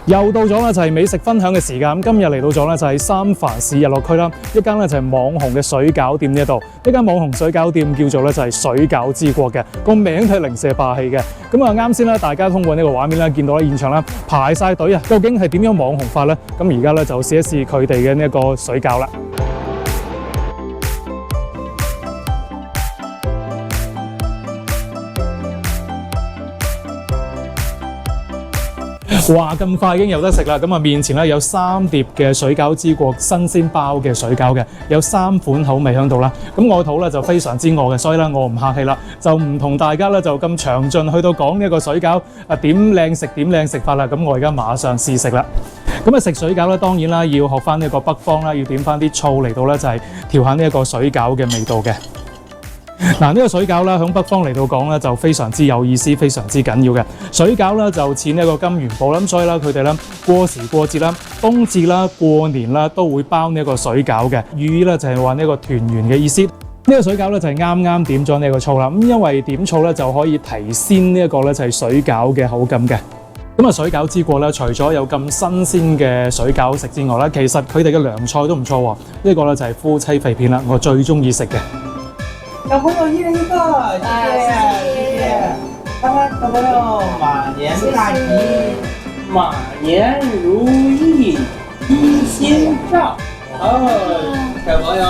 又到咗啦，就係美食分享嘅時間。咁今日嚟到咗咧，就係三藩市日落區啦，一間咧就係網紅嘅水餃店呢一度。呢間網紅水餃店叫做咧就係水餃之國嘅，個名係零舍霸氣嘅。咁啊啱先咧，大家通過呢個畫面咧，見到咧現場咧排晒隊啊，究竟係點樣網紅法咧？咁而家咧就試一試佢哋嘅呢一個水餃啦。哇！咁快已經有得食啦！咁啊，面前咧有3碟嘅水餃之國新鮮包嘅水餃嘅，有3款口味喺度啦。咁我肚咧就非常之餓嘅，所以咧我唔客氣啦，就唔同大家咧就咁詳盡去到講呢一個水餃啊點靚食法啦。咁我而家馬上試食啦。咁啊食水餃咧，當然啦要學翻呢個北方啦，要點翻啲醋嚟到咧就係調下呢一個水餃嘅味道嘅。嗱，呢個水餃咧，喺北方嚟到講咧，就非常之有意思，非常之緊要嘅。水餃咧就似呢一個金元寶啦，咁所以咧佢哋咧過時過節啦、冬至啦、過年啦都會包呢一個水餃嘅，寓意咧就係話呢一個團圓嘅意思。呢個水餃咧就係啱啱點咗呢個醋啦，咁因為點醋咧就可以提鮮呢一個咧就係水餃嘅口感嘅。咁啊水餃之國咧，除咗有咁新鮮嘅水餃食之外咧，其實佢哋嘅涼菜都唔錯喎。呢個咧就係夫妻肺片啦，我最中意食嘅。小朋友一人一個，謝謝。看看小朋友，馬年大吉，馬年如意，一心照。小朋友